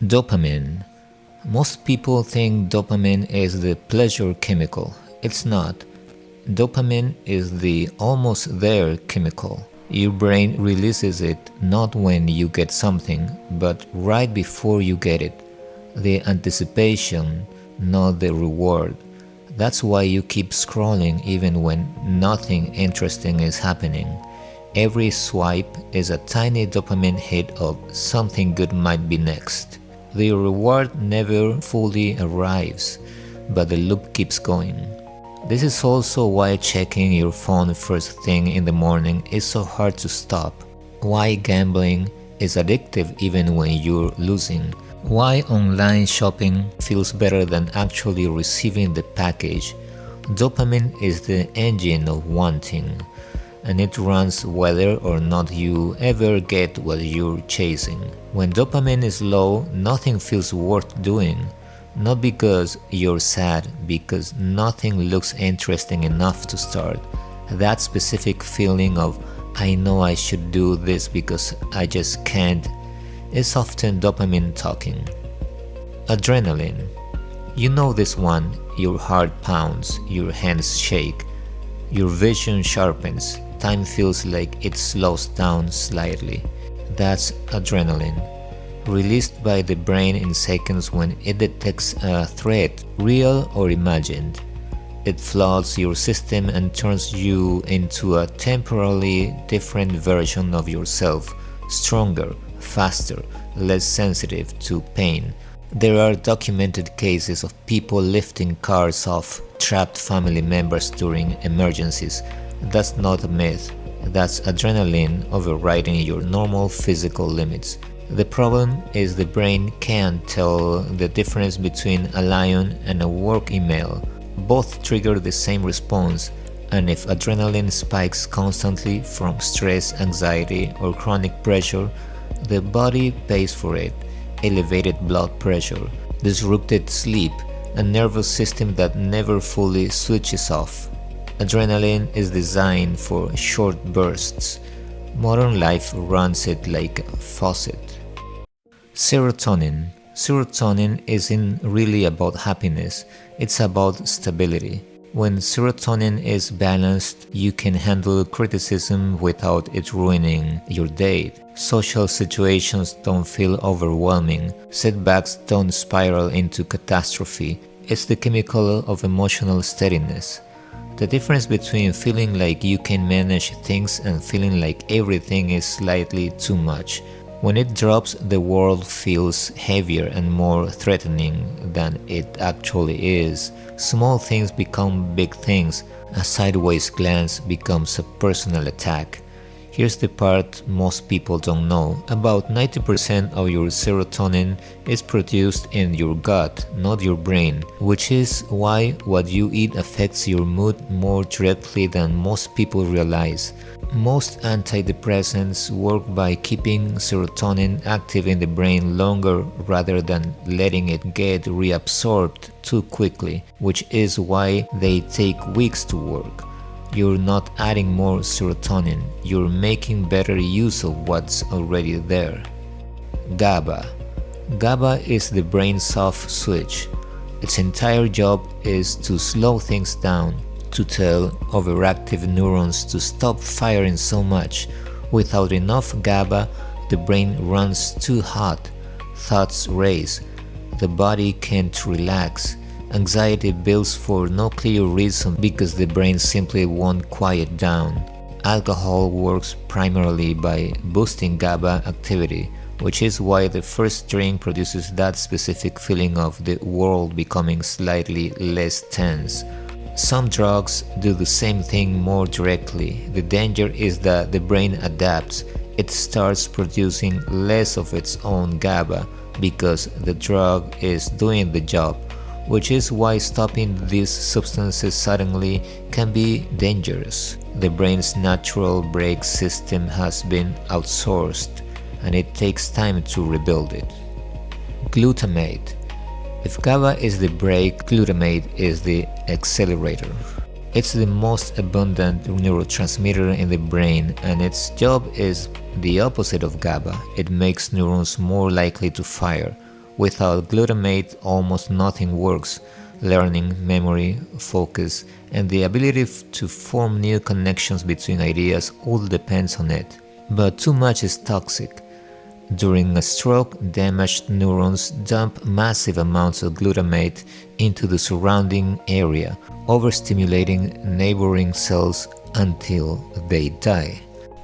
Dopamine. Most people think dopamine is the pleasure chemical. It's not. Dopamine is the almost there chemical. Your brain releases it not when you get something, but right before you get it. The anticipation, not the reward. That's why you keep scrolling even when nothing interesting is happening. Every swipe is a tiny dopamine hit of something good might be next. The reward never fully arrives, but the loop keeps going. This is also why checking your phone first thing in the morning is so hard to stop. Why gambling is addictive even when you're losing. Why online shopping feels better than actually receiving the package. Dopamine is the engine of wanting, and it runs whether or not you ever get what you're chasing. When dopamine is low, nothing feels worth doing. Not because you're sad, because nothing looks interesting enough to start. That specific feeling of, I know I should do this because I just can't, is often dopamine talking. Adrenaline. You know this one, your heart pounds, your hands shake, your vision sharpens, time feels like it slows down slightly. That's adrenaline, released by the brain in seconds when it detects a threat, real or imagined. It floods your system and turns you into a temporarily different version of yourself, stronger, faster, less sensitive to pain. There are documented cases of people lifting cars off trapped family members during emergencies. That's not a myth. That's adrenaline overriding your normal physical limits. The problem is the brain can't tell the difference between a lion and a work email. Both trigger the same response, and if adrenaline spikes constantly from stress, anxiety, or chronic pressure, the body pays for it. Elevated blood pressure, disrupted sleep, a nervous system that never fully switches off. Adrenaline is designed for short bursts. Modern life runs it like a faucet. Serotonin. Serotonin isn't really about happiness, it's about stability. When serotonin is balanced, you can handle criticism without it ruining your day. Social situations don't feel overwhelming. Setbacks don't spiral into catastrophe. It's the chemical of emotional steadiness. The difference between feeling like you can manage things and feeling like everything is slightly too much. When it drops, the world feels heavier and more threatening than it actually is. Small things become big things. A sideways glance becomes a personal attack. Here's the part most people don't know. About 90% of your serotonin is produced in your gut, not your brain, which is why what you eat affects your mood more directly than most people realize. Most antidepressants work by keeping serotonin active in the brain longer rather than letting it get reabsorbed too quickly, which is why they take weeks to work. You're not adding more serotonin, you're making better use of what's already there. GABA. GABA is the brain's off switch. Its entire job is to slow things down, to tell overactive neurons to stop firing so much. Without enough GABA, the brain runs too hot, thoughts race, the body can't relax. Anxiety builds for no clear reason because the brain simply won't quiet down. Alcohol works primarily by boosting GABA activity, which is why the first drink produces that specific feeling of the world becoming slightly less tense. Some drugs do the same thing more directly. The danger is that the brain adapts. It starts producing less of its own GABA because the drug is doing the job, which is why stopping these substances suddenly can be dangerous. The brain's natural brake system has been outsourced, and it takes time to rebuild it. Glutamate. If GABA is the brake, glutamate is the accelerator. It's the most abundant neurotransmitter in the brain, and its job is the opposite of GABA. It makes neurons more likely to fire. Without glutamate, almost nothing works. Learning, memory, focus, and the ability to form new connections between ideas all depends on it. But too much is toxic. During a stroke, damaged neurons dump massive amounts of glutamate into the surrounding area, overstimulating neighboring cells until they die.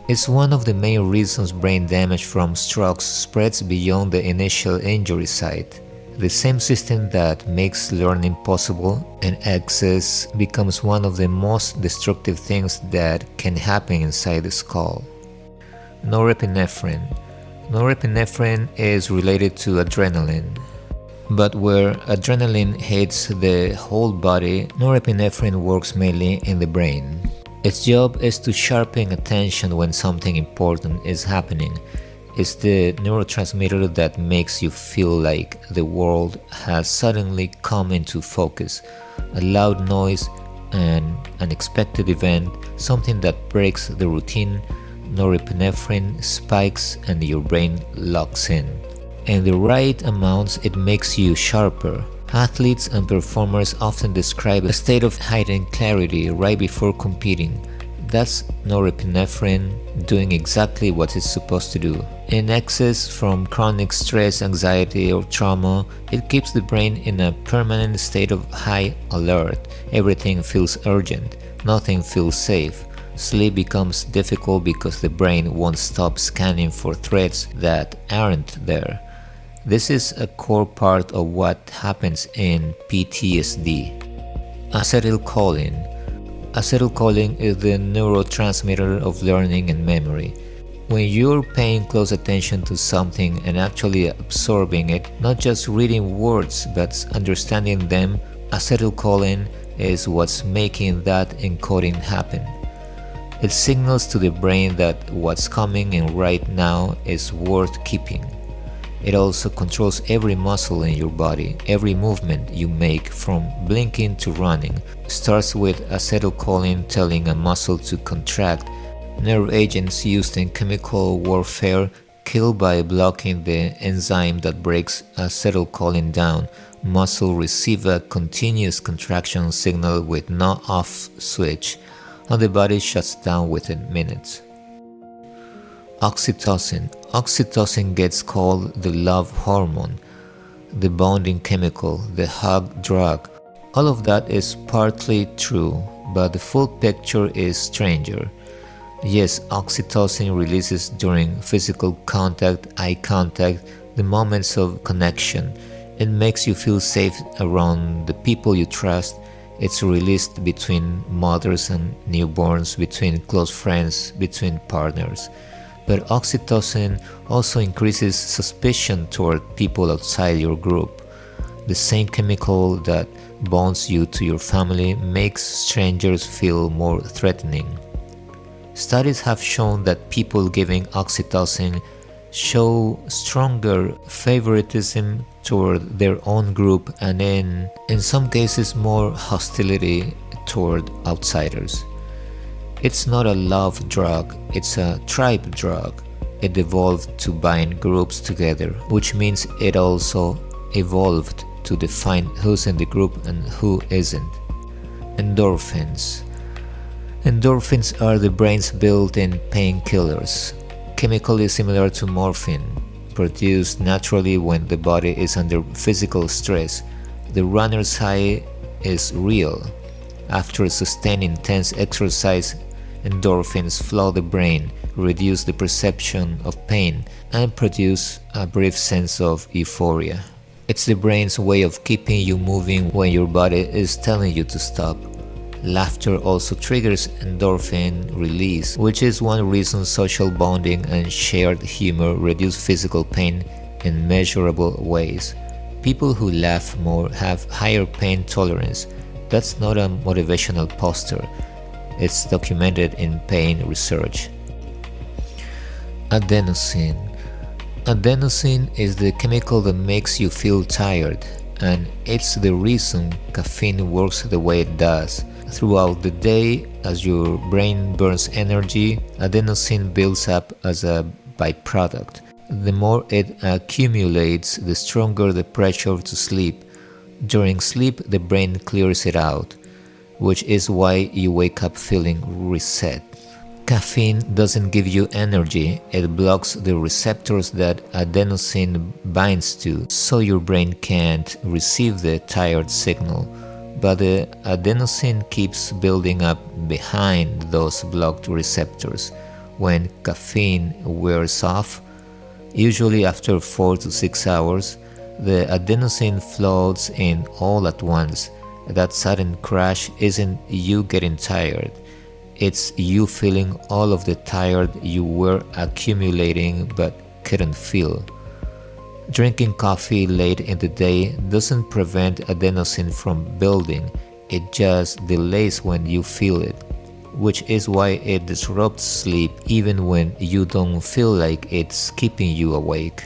It's one of the main reasons brain damage from strokes spreads beyond the initial injury site. The same system that makes learning possible and excess becomes one of the most destructive things that can happen inside the skull. Norepinephrine. Norepinephrine is related to adrenaline. But where adrenaline hits the whole body, norepinephrine works mainly in the brain. Its job is to sharpen attention when something important is happening. It's the neurotransmitter that makes you feel like the world has suddenly come into focus. A loud noise, an unexpected event, something that breaks the routine, norepinephrine spikes and your brain locks in. In the right amounts, it makes you sharper. Athletes and performers often describe a state of heightened clarity right before competing. That's norepinephrine doing exactly what it's supposed to do. In excess from chronic stress, anxiety, or trauma, it keeps the brain in a permanent state of high alert. Everything feels urgent. Nothing feels safe. Sleep becomes difficult because the brain won't stop scanning for threats that aren't there. This is a core part of what happens in PTSD. Acetylcholine. Acetylcholine is the neurotransmitter of learning and memory. When you're paying close attention to something and actually absorbing it, not just reading words but understanding them, acetylcholine is what's making that encoding happen. It signals to the brain that what's coming in right now is worth keeping. It also controls every muscle in your body. Every movement you make, from blinking to running, starts with acetylcholine telling a muscle to contract. Nerve agents used in chemical warfare kill by blocking the enzyme that breaks acetylcholine down. Muscle receive a continuous contraction signal with no off switch, and the body shuts down within minutes. Oxytocin. Oxytocin gets called the love hormone, the bonding chemical, the hug drug. All of that is partly true, but the full picture is stranger. Yes, oxytocin releases during physical contact, eye contact, the moments of connection. It makes you feel safe around the people you trust. It's released between mothers and newborns, between close friends, between partners. But oxytocin also increases suspicion toward people outside your group. The same chemical that bonds you to your family makes strangers feel more threatening. Studies have shown that people giving oxytocin show stronger favoritism toward their own group and in some cases more hostility toward outsiders. It's not a love drug, it's a tribe drug. It evolved to bind groups together, which means it also evolved to define who's in the group and who isn't. Endorphins. Endorphins are the brain's built-in painkillers, chemically similar to morphine, produced naturally when the body is under physical stress. The runner's high is real. After sustained intense exercise, endorphins flood the brain, reduce the perception of pain, and produce a brief sense of euphoria. It's the brain's way of keeping you moving when your body is telling you to stop. Laughter also triggers endorphin release, which is one reason social bonding and shared humor reduce physical pain in measurable ways. People who laugh more have higher pain tolerance. That's not a motivational poster. It's documented in pain research. Adenosine. Adenosine is the chemical that makes you feel tired, and it's the reason caffeine works the way it does. Throughout the day, as your brain burns energy, adenosine builds up as a byproduct. The more it accumulates, the stronger the pressure to sleep. During sleep, the brain clears it out, which is why you wake up feeling reset. Caffeine doesn't give you energy, it blocks the receptors that adenosine binds to, so your brain can't receive the tired signal. But the adenosine keeps building up behind those blocked receptors. When caffeine wears off, usually after 4 to 6 hours, the adenosine floats in all at once. That sudden crash isn't you getting tired. It's you feeling all of the tired you were accumulating but couldn't feel. Drinking coffee late in the day doesn't prevent adenosine from building, it just delays when you feel it, which is why it disrupts sleep even when you don't feel like it's keeping you awake.